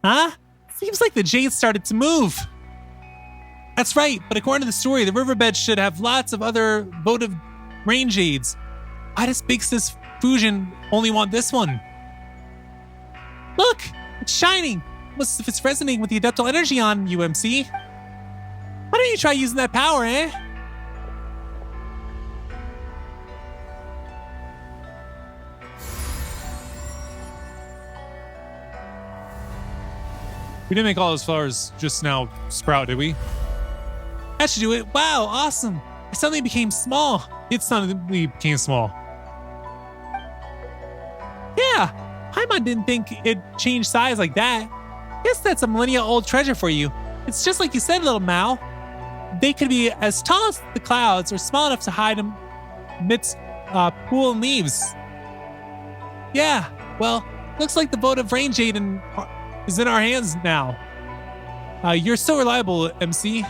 Huh? Seems like the jade started to move. That's right, but according to the story, the riverbed should have lots of other votive rain jades. Why does Big Sis Fusion only want this one? Look, it's shining. Almost as if it's resonating with the adeptal energy on UMC. Why don't you try using that power, eh? We didn't make all those flowers just now sprout, did we? That should do it. Wow, awesome. I suddenly became small. It suddenly became small. Yeah, Paimon didn't think it changed size like that. Guess that's a millennia-old treasure for you. It's just like you said, little Mao. They could be as tall as the clouds or small enough to hide amidst pool and leaves. Yeah, well, looks like the votive rain jade is in our hands now. You're so reliable, MC.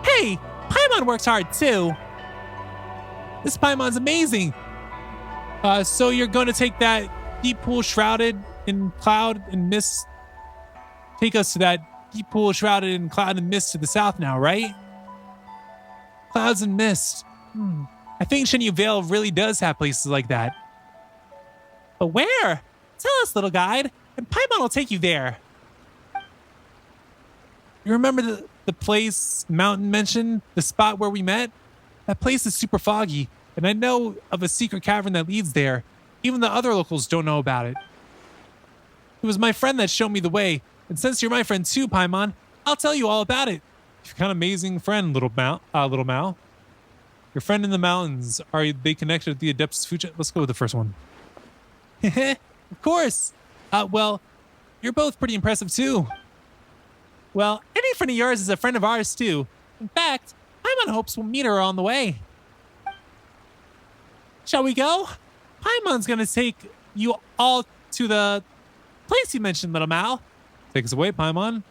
Hey, Paimon works hard too. This Paimon's amazing. So you're going to take that deep pool shrouded in cloud and mist. Take us to that deep pool shrouded in cloud and mist to the south now, right? Clouds and mist. I think Shenyu Vale really does have places like that. But where? Tell us, little guide, and Paimon will take you there. You remember the place Mountain mentioned? The spot where we met? That place is super foggy, and I know of a secret cavern that leads there. Even the other locals don't know about it. It was my friend that showed me the way, and since you're my friend too, Paimon, I'll tell you all about it. You've got an amazing friend, little Mao. Your friend in the mountains. Are they connected to the Adeptus Fuji? Let's go with the first one. Of course. Well, you're both pretty impressive too. Well, any friend of yours is a friend of ours too. In fact, Paimon hopes we'll meet her on the way. Shall we go? Paimon's gonna take you all to the place you mentioned, little Mao. Take us away, Paimon.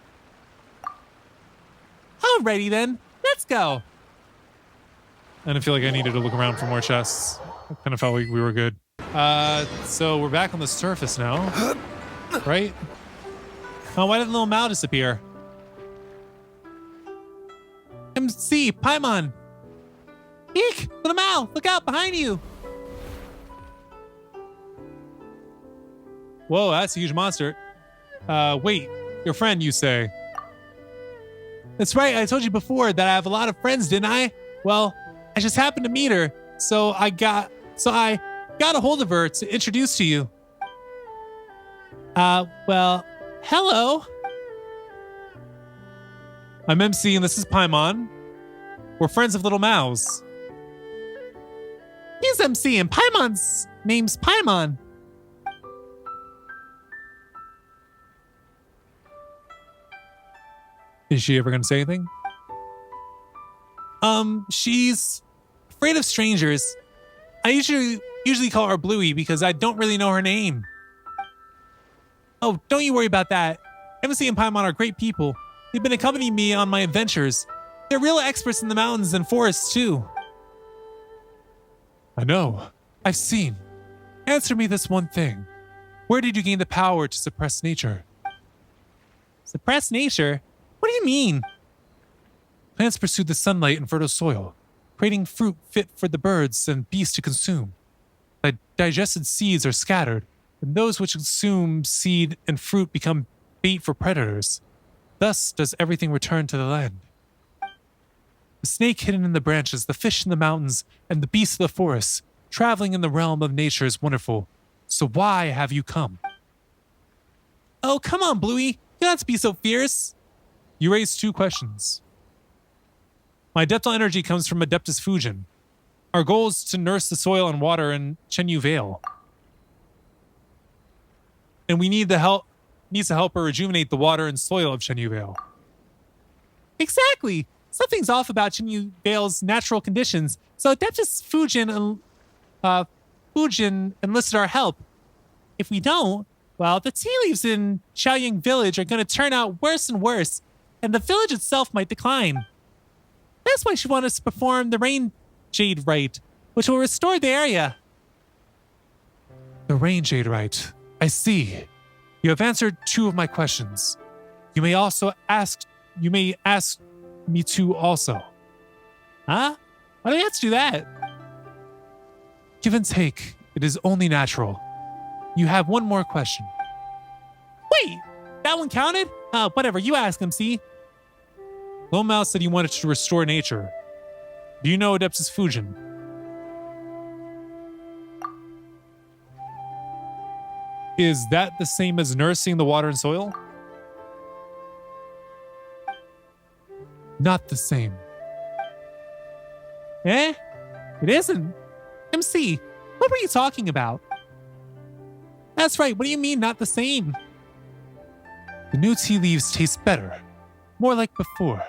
Alrighty then, let's go. I didn't feel like I needed to look around for more chests. I kind of felt like we were good. So we're back on the surface now, right? Oh, why did little Mao disappear? MC, Paimon. Eek, little Mao, look out behind you. Whoa, that's a huge monster. Wait, your friend, you say? That's right, I told you before that I have a lot of friends, didn't I? Well, I just happened to meet her, so I got a hold of her to introduce to you. Well, hello. I'm MC and this is Paimon. We're friends of Little Mao's. He's MC and Paimon's name's Paimon. Is she ever gonna say anything? She's afraid of strangers. I usually call her Bluey because I don't really know her name. Oh, don't you worry about that. MC and Paimon are great people. They've been accompanying me on my adventures. They're real experts in the mountains and forests too. I know. I've seen. Answer me this one thing. Where did you gain the power to suppress nature? Suppress nature? What do you mean? Plants pursue the sunlight and fertile soil, creating fruit fit for the birds and beasts to consume. The digested seeds are scattered, and those which consume seed and fruit become bait for predators. Thus does everything return to the land. The snake hidden in the branches, the fish in the mountains, and the beasts of the forest, traveling in the realm of nature is wonderful. So why have you come? Oh, come on, Bluey. You don't have to be so fierce. You raised two questions. My adeptal energy comes from Adeptus Fusion. Our goal is to nurse the soil and water in Shenyu Vale. And we needs to help her rejuvenate the water and soil of Shenyu Vale. Exactly. Something's off about Shenyu Vale's natural conditions, so Adeptus Fusion enlisted our help. If we don't, well, the tea leaves in Xiaoying Village are going to turn out worse and worse, and the village itself might decline. That's why she wanted us to perform the Rain Jade Rite, which will restore the area. The Rain Jade Rite. I see. You have answered 2 of my questions. You may ask me to also. Huh? Why do we have to do that? Give and take. It is only natural. You have 1 more question. Wait, that one counted? Whatever, you ask him, see? Little Mouse said he wanted to restore nature. Do you know Adeptus Fujin? Is that the same as nursing the water and soil? Not the same. Eh? It isn't. MC, what were you talking about? That's right, what do you mean not the same? The new tea leaves taste better. More like before.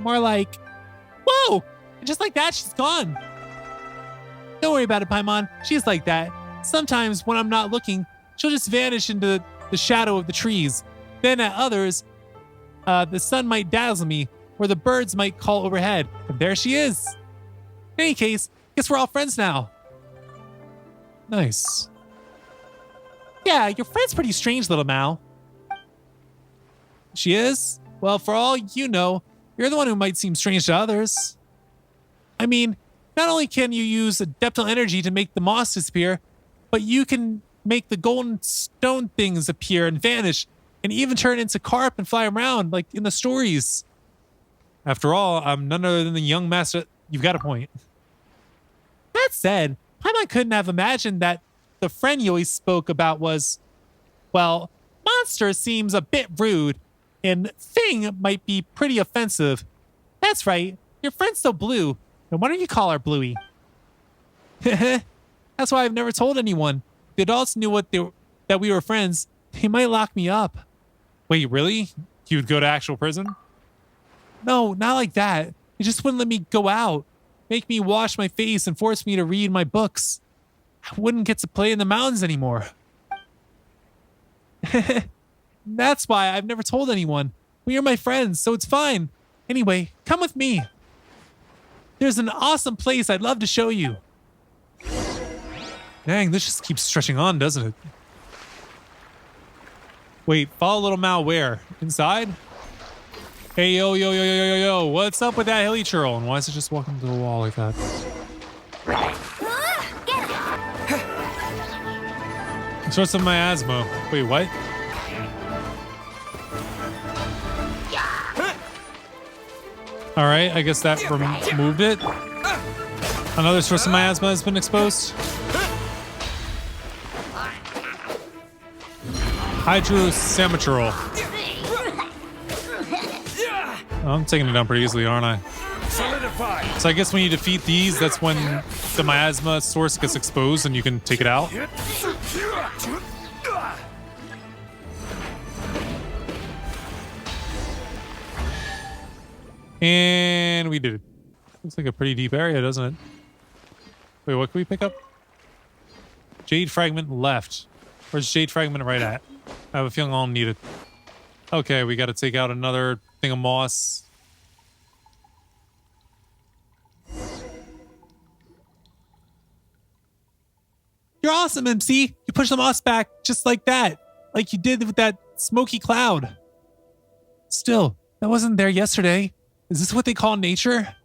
More like... Whoa! Just like that, she's gone. Don't worry about it, Paimon. She's like that. Sometimes when I'm not looking, she'll just vanish into the shadow of the trees. Then at others, the sun might dazzle me, or the birds might call overhead. And there she is. In any case, guess we're all friends now. Nice. Yeah, your friend's pretty strange, little Mao. She is? Well, for all you know, you're the one who might seem strange to others. I mean, not only can you use adeptal energy to make the moss disappear, but you can make the golden stone things appear and vanish, and even turn into carp and fly around like in the stories. After all, I'm none other than the young master. You've got a point. That said, Paimon couldn't have imagined that the friend you always spoke about was, well, monster seems a bit rude, and thing might be pretty offensive. That's right, your friend's so blue. And why don't you call her Bluey? That's why I've never told anyone. If the adults knew that we were friends, they might lock me up. Wait, really? You would go to actual prison? No, not like that. They just wouldn't let me go out. Make me wash my face and force me to read my books. I wouldn't get to play in the mountains anymore. That's why I've never told anyone. We are my friends, so it's fine. Anyway, come with me. There's an awesome place I'd love to show you. Dang, this just keeps stretching on, doesn't it? Wait, follow little Mao where? Inside? Hey, yo, what's up with that hilly churl? And why is it just walking to the wall like that? Sorts of miasma. Wait, what? Alright, I guess that removed it. Another source of miasma has been exposed. Hydrosamatural. Oh, I'm taking it down pretty easily, aren't I? So I guess when you defeat these, that's when the miasma source gets exposed and you can take it out. And we did it. Looks like a pretty deep area, doesn't it? Wait, what can we pick up? Jade fragment left. Where's Jade fragment right at? I have a feeling I'll need it. Okay, we got to take out another thing of moss. You're awesome, MC. You push the moss back just like that. Like you did with that smoky cloud. Still, that wasn't there yesterday. Is this what they call nature?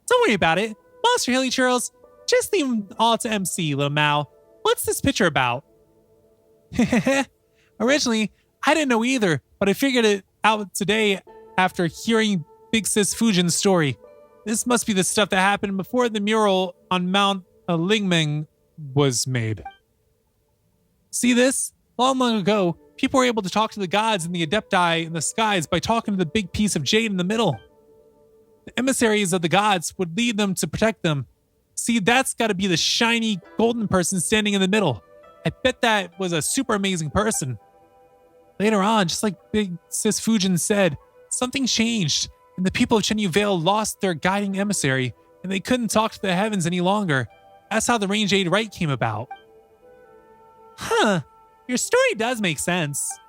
Don't worry about it. Monster Hilly Churls, just leave them all to MC, little Mao. What's this picture about? Originally, I didn't know either, but I figured it out today after hearing Big Sis Fujin's story. This must be the stuff that happened before the mural on Mount Lingming was made. See this? Long ago, people were able to talk to the gods and the adepti in the skies by talking to the big piece of jade in the middle. The emissaries of the gods would lead them to protect them. See, that's got to be the shiny golden person standing in the middle. I bet that was a super amazing person. Later on, just like Big Sis Fujin said, something changed, and the people of Chenyu Vale lost their guiding emissary, and they couldn't talk to the heavens any longer. That's how the Range Aid Rite came about. Huh. Your story does make sense.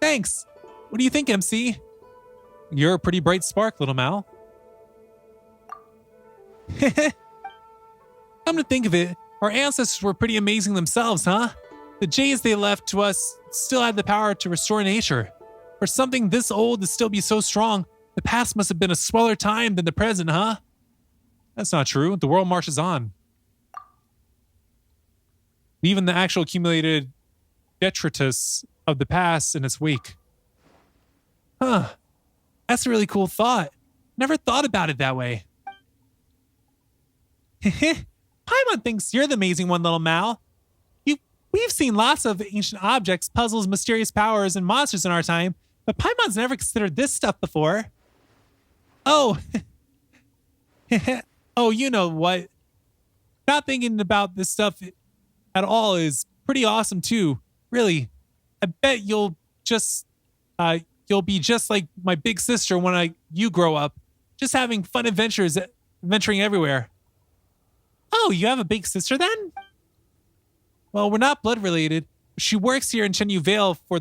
Thanks. What do you think, MC? You're a pretty bright spark, little Mao. Come to think of it, our ancestors were pretty amazing themselves, huh? The jades they left to us still had the power to restore nature. For something this old to still be so strong, the past must have been a sweller time than the present, huh? That's not true. The world marches on. Leaving the actual accumulated detritus of the past in its wake. Huh. That's a really cool thought. Never thought about it that way. Paimon thinks you're the amazing one, little Mal. We've seen lots of ancient objects, puzzles, mysterious powers, and monsters in our time, but Paimon's never considered this stuff before. Oh. Oh, you know what? Not thinking about this stuff at all is pretty awesome too. Really. I bet you'll be just like my big sister when you grow up, just having fun adventuring everywhere. Oh, you have a big sister then? Well, we're not blood related. She works here in Chenyu Vale for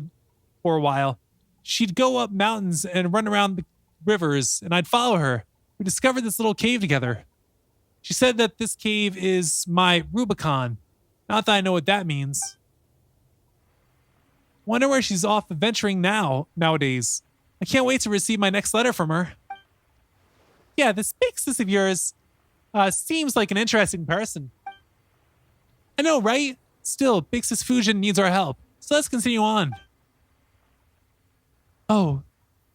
a while. She'd go up mountains and run around the rivers, and I'd follow her. We discovered this little cave together. She said that this cave is my Rubicon. Not that I know what that means. Wonder where she's off adventuring nowadays. I can't wait to receive my next letter from her. Yeah, this big sis of yours seems like an interesting person. I know, right? Still, Big Sis Fujin needs our help, so let's continue on. Oh,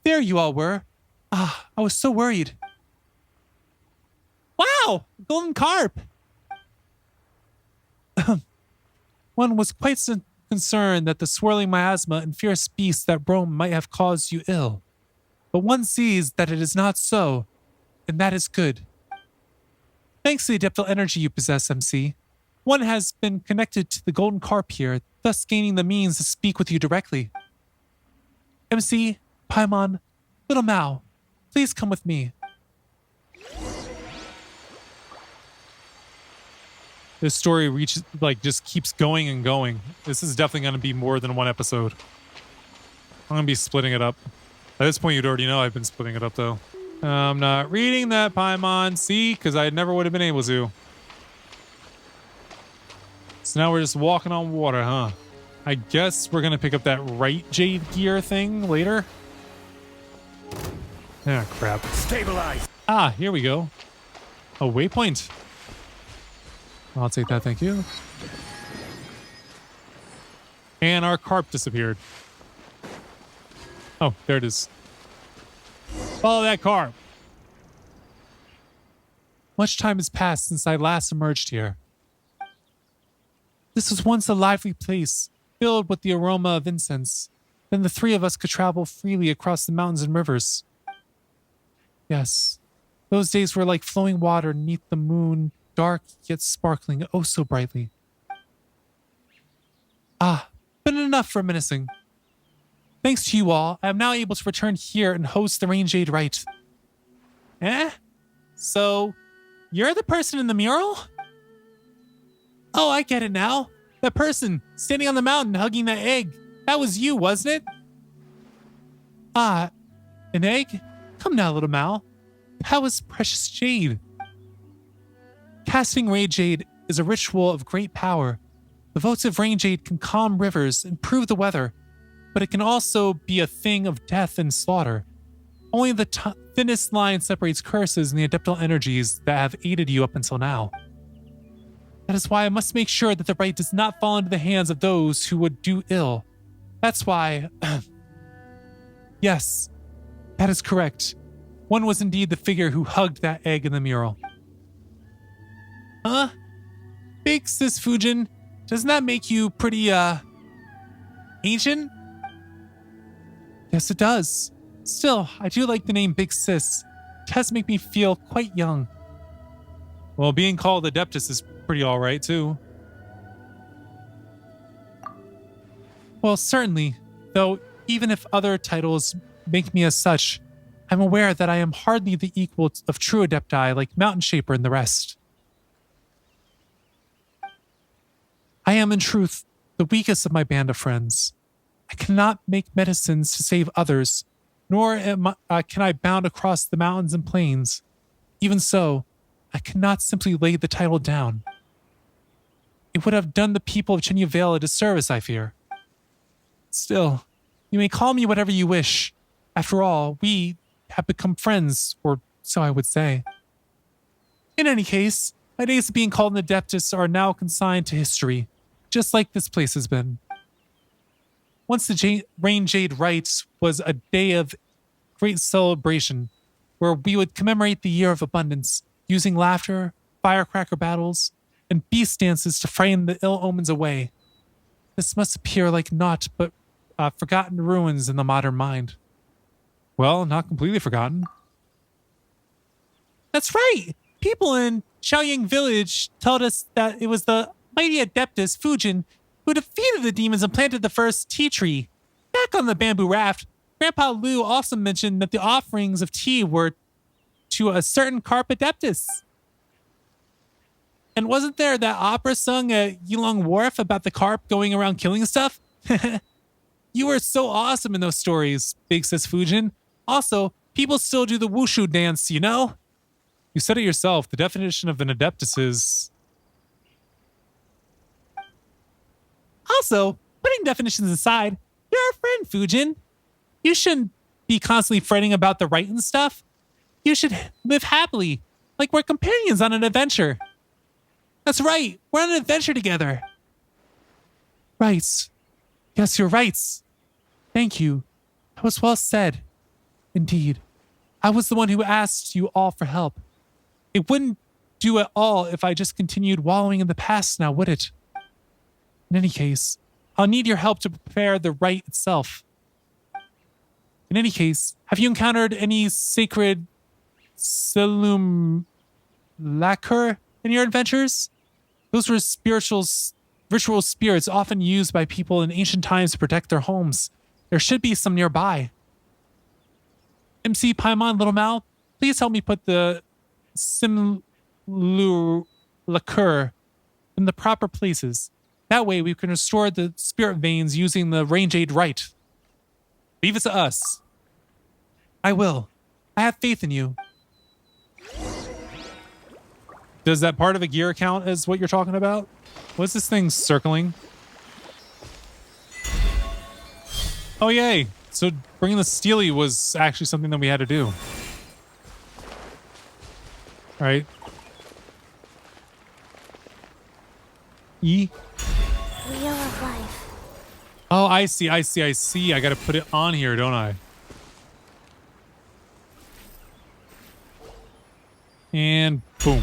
there you all were. I was so worried. Wow, golden carp. One was quite concerned that the swirling miasma and fierce beasts that roam might have caused you ill. But one sees that it is not so, and that is good. Thanks to the adeptal energy you possess, MC, one has been connected to the golden carp here, thus gaining the means to speak with you directly. MC, Paimon, little Mao, please come with me. This story just keeps going and going. This is definitely going to be more than one episode. I'm going to be splitting it up. At this point, you'd already know I've been splitting it up, though. I'm not reading that, Paimon. See? Because I never would have been able to. So now we're just walking on water, huh? I guess we're going to pick up that right jade gear thing later. Ah, crap. Stabilize. Ah, here we go. A waypoint. I'll take that, thank you. And our carp disappeared. Oh, there it is. Follow that carp. Much time has passed since I last emerged here. This was once a lively place, filled with the aroma of incense. Then the three of us could travel freely across the mountains and rivers. Yes, those days were like flowing water beneath the moon, dark yet sparkling oh so brightly. Ah, but enough reminiscing. Thanks to you all, I am now able to return here and host the Rain Jade Rite. Eh? So, you're the person in the mural? Oh, I get it now. That person standing on the mountain hugging that egg. That was you, wasn't it? Ah, an egg? Come now, little Mal. That was precious jade. Casting Rain Jade is a ritual of great power. The votive Rain Jade can calm rivers, improve the weather, but it can also be a thing of death and slaughter. Only the thinnest line separates curses and the adeptal energies that have aided you up until now. That is why I must make sure that the rite does not fall into the hands of those who would do ill. That's why... Yes, that is correct. One was indeed the figure who hugged that egg in the mural. Huh? Big Sis Fujin, doesn't that make you pretty, ancient? Yes, it does. Still, I do like the name Big Sis. It does make me feel quite young. Well, being called Adeptus is pretty alright, too. Well, certainly. Though, even if other titles make me as such, I'm aware that I am hardly the equal of true Adepti like Mountain Shaper and the rest. I am, in truth, the weakest of my band of friends. I cannot make medicines to save others, nor can I bound across the mountains and plains. Even so, I cannot simply lay the title down. It would have done the people of Chenyu Vale a disservice, I fear. Still, you may call me whatever you wish. After all, we have become friends, or so I would say. In any case, my days of being called an Adeptus are now consigned to history, just like this place has been. Once the Rain Jade Rites was a day of great celebration, where we would commemorate the Year of Abundance, using laughter, firecracker battles, and beast dances to frighten the ill omens away. This must appear like naught but forgotten ruins in the modern mind. Well, not completely forgotten. That's right! People in Xiaoying village told us that it was the mighty Adeptus Fujin who defeated the demons and planted the first tea tree. Back on the bamboo raft, Grandpa Lu also mentioned that the offerings of tea were to a certain Carp Adeptus. And wasn't there that opera sung at Yulong Wharf about the carp going around killing stuff? You were so awesome in those stories, Big Sis Fujin. Also, people still do the wushu dance, you know? You said it yourself, the definition of an Adeptus is... Also, putting definitions aside, you're our friend, Fujin. You shouldn't be constantly fretting about the right and stuff. You should live happily, like we're companions on an adventure. That's right, we're on an adventure together. Right. Yes, you're right. Thank you. That was well said. Indeed. I was the one who asked you all for help. It wouldn't do at all if I just continued wallowing in the past now, would it? In any case, I'll need your help to prepare the rite itself. In any case, have you encountered any sacred simulacra in your adventures? Those were ritual spirits often used by people in ancient times to protect their homes. There should be some nearby. MC Paimon, Little Mal, please help me put the simulacra in the proper places. That way we can restore the spirit veins using the Rain Jade Rite. Leave it to us. I will. I have faith in you. Does that part of a gear count as what you're talking about? What's this thing circling? Oh, yay. So bringing the Steely was actually something that we had to do. All right. E. Wheel of life. Oh, I see. I gotta put it on here, don't I? And boom.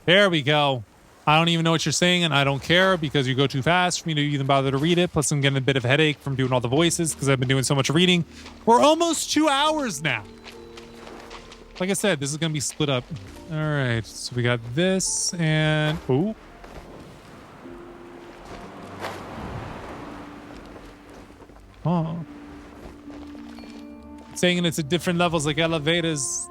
There we go. I don't even know what you're saying, and I don't care because you go too fast for me to even bother to read it. Plus, I'm getting a bit of a headache from doing all the voices because I've been doing so much reading. We're almost 2 hours now. Like I said, this is going to be split up. All right. So we got this and... Ooh. Oh. Saying it's at different levels like elevators.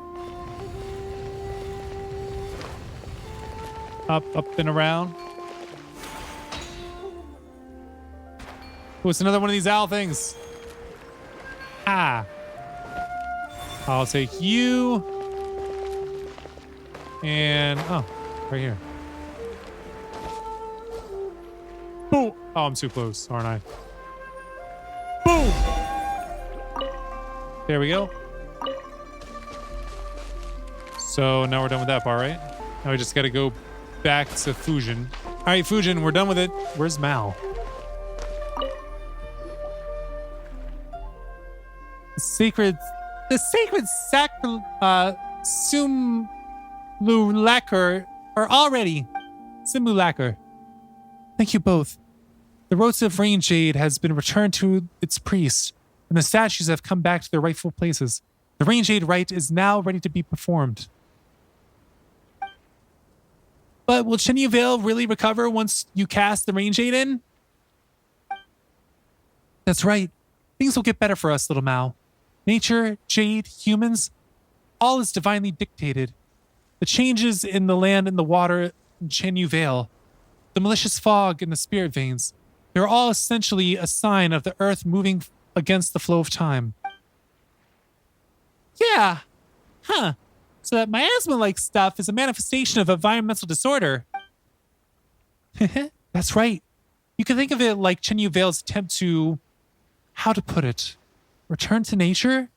Up and around. Oh, it's another one of these owl things. Ah. I'll take you. And, oh, right here. Boom. Oh, I'm too close, aren't I? Boom. There we go. So now we're done with that part, right? Now we just got to go back to Fujin. All right, Fujin, we're done with it. Where's Mal? The sacred simulacra are already simulacra. Thank you both. The Rota of Rain Jade has been returned to its priest, and the statues have come back to their rightful places. The Rain Jade rite is now ready to be performed. But will Chenyu Vale really recover once you cast the Rain Jade in? That's right. Things will get better for us, little Mao. Nature, Jade, humans, all is divinely dictated. The changes in the land and the water in Chenyu Vale, the malicious fog in the spirit veins, they're all essentially a sign of the earth moving against the flow of time. Yeah. Huh. So that miasma-like stuff is a manifestation of environmental disorder. That's right. You can think of it like Chen Yu Veil's attempt to, how to put it, return to nature?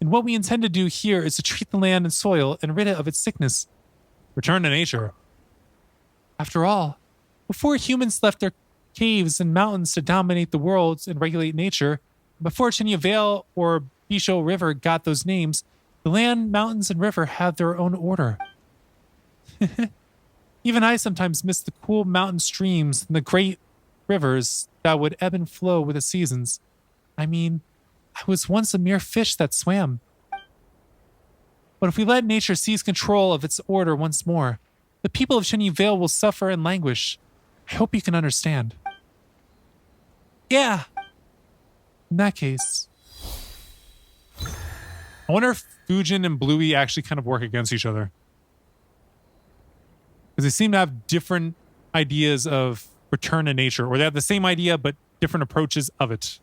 And what we intend to do here is to treat the land and soil and rid it of its sickness. Return to nature. After all, before humans left their caves and mountains to dominate the world and regulate nature, before Chen Yu Veil or Bisho River got those names, the land, mountains, and river have their own order. Even I sometimes miss the cool mountain streams and the great rivers that would ebb and flow with the seasons. I mean, I was once a mere fish that swam. But if we let nature seize control of its order once more, the people of Shenyi Vale will suffer and languish. I hope you can understand. Yeah. In that case, I wonder if Fujin and Bluey actually kind of work against each other. Because they seem to have different ideas of return to nature, or they have the same idea but different approaches of it.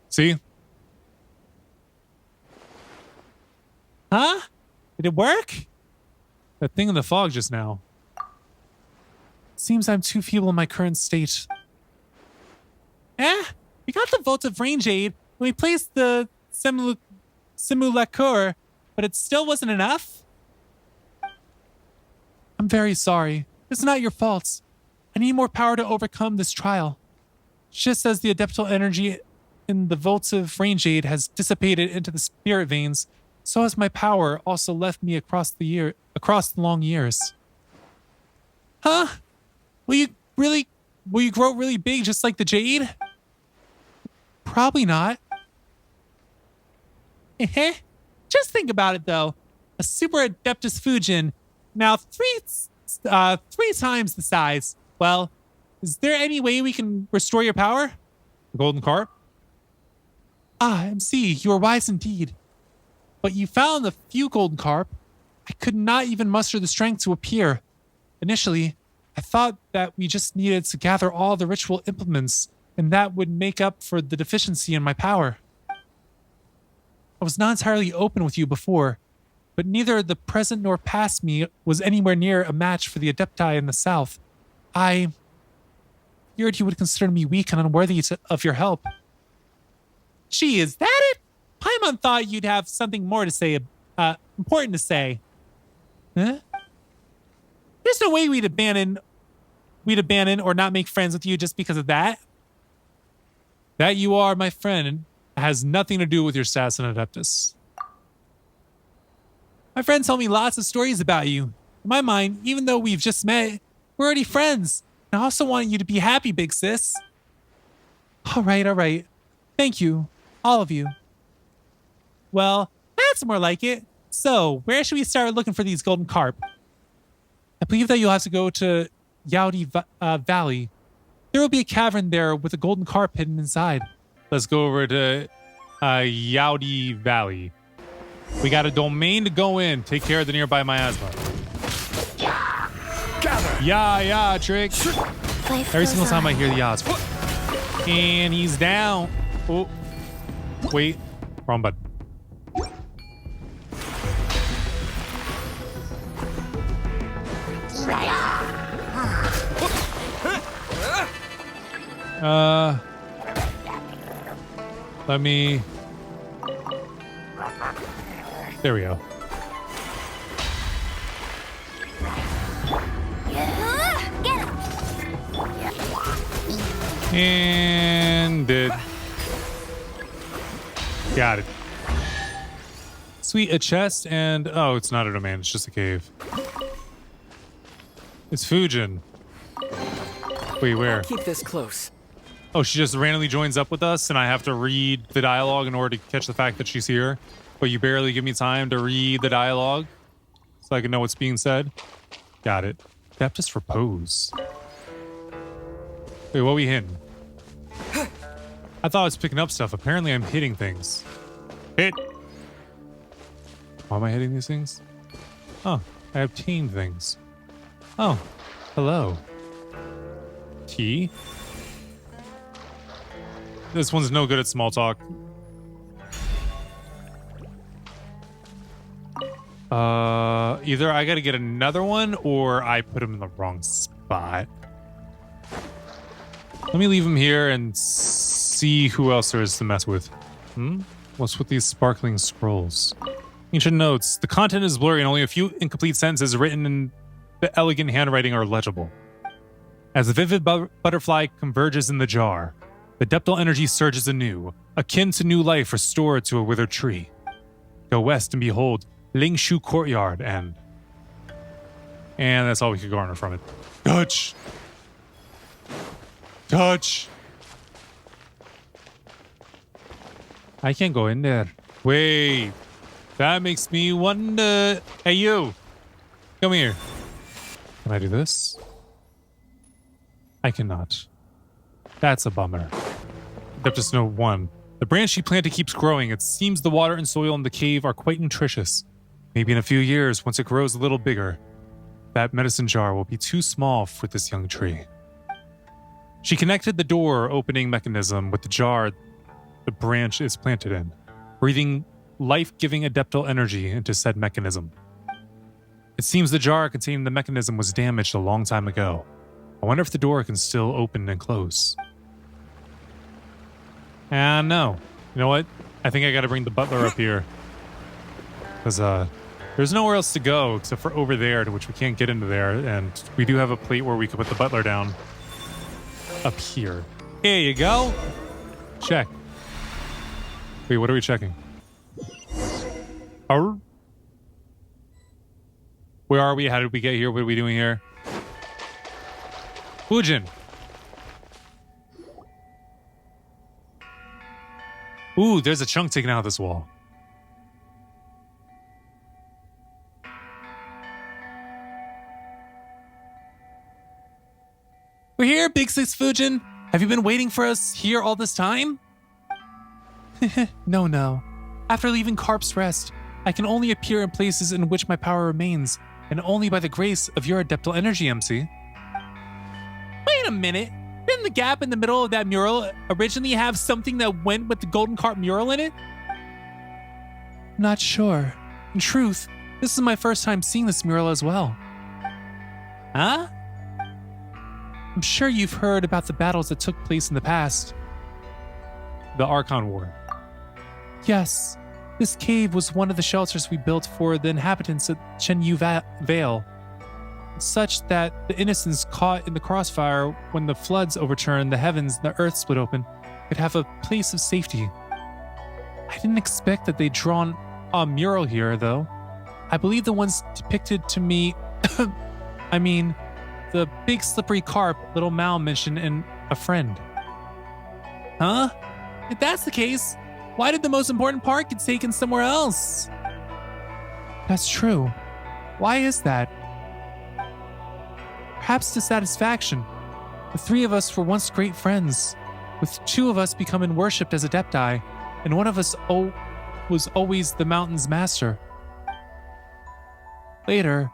See? Huh? Did it work? That thing in the fog just now. Seems I'm too feeble in my current state. We got the votive range aid when we placed the simulacre, but it still wasn't enough? I'm very sorry. It's not your fault. I need more power to overcome this trial. Just as the adeptal energy in the votive range aid has dissipated into the spirit veins, so has my power also left me across the long years. Huh? Will you grow really big just like the jade? Probably not. Just think about it though. A super adeptus Fujin, now three times the size. Well, is there any way we can restore your power? The golden carp? Ah, MC, you are wise indeed. But you found a few golden carp. I could not even muster the strength to appear. Initially, I thought that we just needed to gather all the ritual implements, and that would make up for the deficiency in my power. I was not entirely open with you before, but neither the present nor past me was anywhere near a match for the adepti in the south. I feared you would consider me weak and unworthy of your help. Gee, is that it? Paimon thought you'd have something more to say, important to say. Huh? There's no way we'd abandon or not make friends with you just because of that. That you are my friend has nothing to do with your status in Adeptus. My friends tell me lots of stories about you. In my mind, even though we've just met, we're already friends. And I also want you to be happy, big sis. All right. Thank you, all of you. Well, that's more like it. So, where should we start looking for these golden carp? I believe that you'll have to go to Yaudi Valley. There will be a cavern there with a golden carp hidden inside. Let's go over to Yaudi Valley. We got a domain to go in. Take care of the nearby miasma. Yeah, trick. Every single time I hear the yaws. And he's down. Oh, wait. Wrong button. Let me... There we go. And did. Got it. Sweet, a chest and... Oh, it's not a domain. It's just a cave. It's Fujin. Wait, where? Keep this close. Oh, she just randomly joins up with us and I have to read the dialogue in order to catch the fact that she's here. But you barely give me time to read the dialogue so I can know what's being said. Got it. Adeptus Repose. Wait, what are we hitting? I thought I was picking up stuff. Apparently I'm hitting things. Hit! Why am I hitting these things? Oh, I obtained things. Oh, hello. T. This one's no good at small talk. Either I gotta get another one or I put him in the wrong spot. Let me leave him here and see who else there is to mess with. What's with these sparkling scrolls? Ancient notes. The content is blurry and only a few incomplete sentences written in the elegant handwriting are legible. As the vivid butterfly converges in the jar, the depthal energy surges anew, akin to new life restored to a withered tree. Go west and behold Lingshu Courtyard and that's all we could garner from it. Touch! Touch! I can't go in there. Wait. That makes me wonder. Hey, you. Come here. Can I do this? I cannot. That's a bummer. Adeptus Note 1. The branch you planted keeps growing. It seems the water and soil in the cave are quite nutritious. Maybe in a few years, once it grows a little bigger, that medicine jar will be too small for this young tree. She connected the door opening mechanism with the jar the branch is planted in, breathing life-giving adeptal energy into said mechanism. It seems the jar containing the mechanism was damaged a long time ago. I wonder if the door can still open and close. No. You know what? I think I gotta bring the butler up here. Because, there's nowhere else to go except for over there, to which we can't get into there, and we do have a plate where we could put the butler down. Up here. Here you go. Check. Wait, what are we checking? Where are we? How did we get here? What are we doing here? Fujin. Ooh, there's a chunk taken out of this wall. We're here, Big Six Fujin. Have you been waiting for us here all this time? No. After leaving Carp's Rest, I can only appear in places in which my power remains, and only by the grace of your adeptal energy, MC. Wait a minute. Didn't the gap in the middle of that mural originally have something that went with the Golden Carp mural in it? Not sure. In truth, this is my first time seeing this mural as well. Huh? I'm sure you've heard about the battles that took place in the past. The Archon War. Yes, this cave was one of the shelters we built for the inhabitants of Chenyu Vale, such that the innocents caught in the crossfire when the floods overturned the heavens and the earth split open could have a place of safety. I didn't expect that they'd drawn a mural here, though. I believe the ones depicted to me... the big slippery carp little Mal mentioned and a friend. Huh? If that's the case, why did the most important part get taken somewhere else? That's true. Why is that? Perhaps dissatisfaction. The three of us were once great friends, with two of us becoming worshipped as adepti, and one of us was always the mountain's master. Later,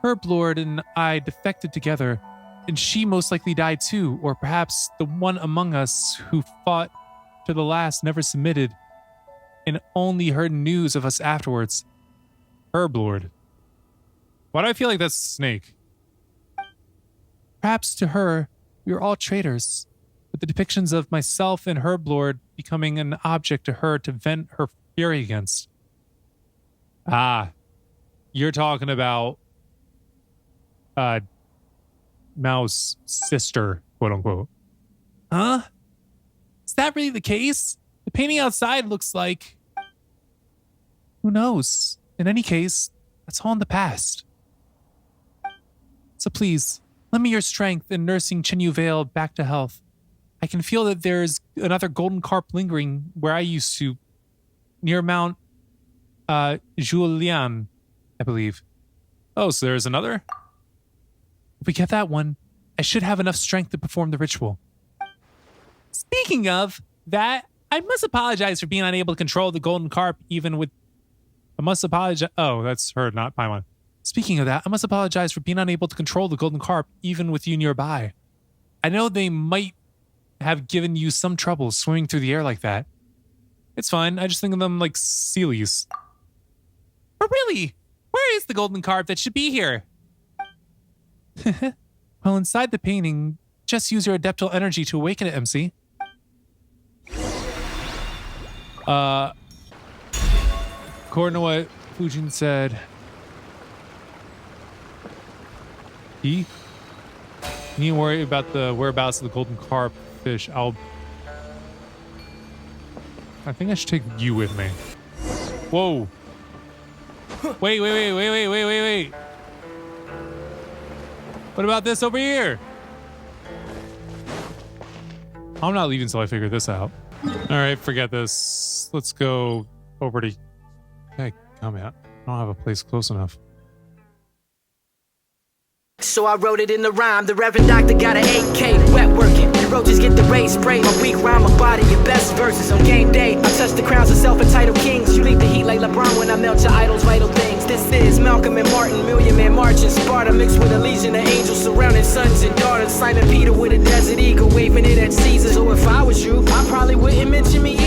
Herblord and I defected together, and she most likely died too, or perhaps the one among us who fought to the last never submitted, and only heard news of us afterwards. Herblord. Why do I feel like that's Snake? Perhaps to her, we were all traitors, with the depictions of myself and Herblord becoming an object to her to vent her fury against. Ah, you're talking about Mao's sister, quote unquote. Huh? Is that really the case? The painting outside looks like... Who knows? In any case, that's all in the past. So please, lend me your strength in nursing Chenyu Vale back to health. I can feel that there's another golden carp lingering where I used to, near Mount Julian, I believe. Oh, so there's another? If we get that one, I should have enough strength to perform the ritual. Speaking of that, I must apologize for being unable to control the golden carp even with... I must apologize... Oh, that's her, not Paimon. Speaking of that, I must apologize for being unable to control the golden carp even with you nearby. I know they might have given you some trouble swimming through the air like that. It's fine. I just think of them like sealies. But really, where is the golden carp that should be here? Well, inside the painting, just use your adeptal energy to awaken it, MC. According to what Fujin said, you need to worry about the whereabouts of the golden carp fish. I think I should take you with me. Whoa. Wait. What about this over here? I'm not leaving until I figure this out. All right, forget this. Let's go over to... Hey, come out. I don't have a place close enough. So I wrote it in the rhyme. The Reverend Doctor got an 8K, wet working. The roaches get the race spray. My weak rhyme, my body, your best verses on game day. I touch the crowns of self-entitled kings. You leave the heat like LeBron when I melt your idols' vital things. This is Malcolm and Martin, Million Man March in Sparta, mixed with a legion of angels surrounding sons and daughters. Simon Peter with a desert eagle, waving it at Caesar. So if I was you, I probably wouldn't mention me